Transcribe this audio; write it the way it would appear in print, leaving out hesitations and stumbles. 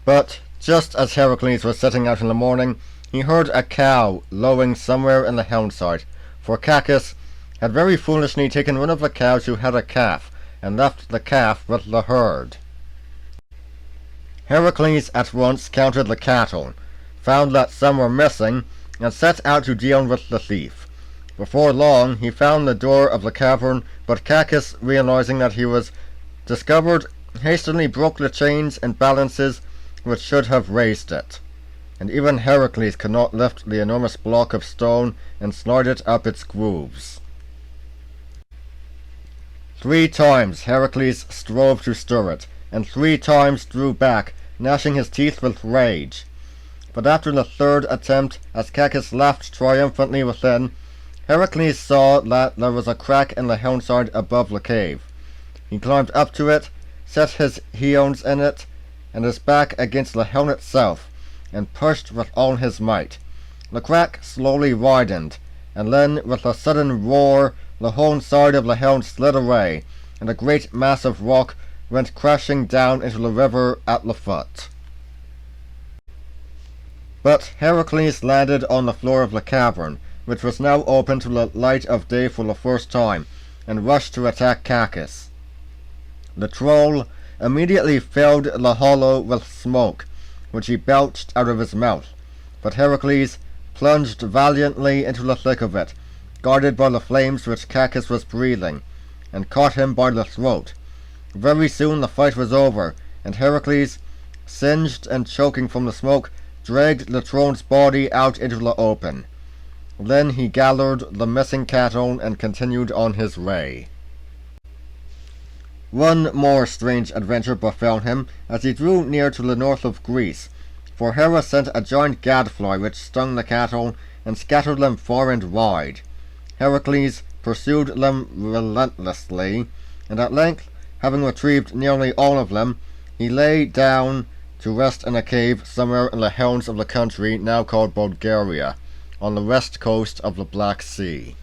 But just as Heracles was setting out in the morning, he heard a cow lowing somewhere in the hillside, for Cacus had very foolishly taken one of the cows who had a calf, and left the calf with the herd. Heracles at once counted the cattle, found that some were missing, and set out to deal with the thief. Before long he found the door of the cavern, but Cacus, realizing that he was discovered, hastily broke the chains and balances which should have raised it, and even Heracles could not lift the enormous block of stone and slide it up its grooves. 3 times Heracles strove to stir it, and 3 times drew back, gnashing his teeth with rage. But after the 3rd attempt, as Cacus laughed triumphantly within, Heracles saw that there was a crack in the hillside above the cave. He climbed up to it, set his heels in it, and his back against the hill itself, and pushed with all his might. The crack slowly widened, and then with a sudden roar the whole side of the hill slid away, and a great mass of rock went crashing down into the river at the foot. But Heracles landed on the floor of the cavern, which was now open to the light of day for the first time, and rushed to attack Cacus. The troll immediately filled the hollow with smoke, which he belched out of his mouth, but Heracles plunged valiantly into the thick of it, guarded by the flames which Cacus was breathing, and caught him by the throat. Very soon the fight was over, and Heracles, singed and choking from the smoke, dragged the troll's body out into the open. Then he gathered the missing cattle and continued on his way. One more strange adventure befell him as he drew near to the north of Greece, for Hera sent a giant gadfly which stung the cattle and scattered them far and wide. Heracles pursued them relentlessly, and at length, having retrieved nearly all of them, he lay down to rest in a cave somewhere in the hills of the country now called Bulgaria, on the west coast of the Black Sea.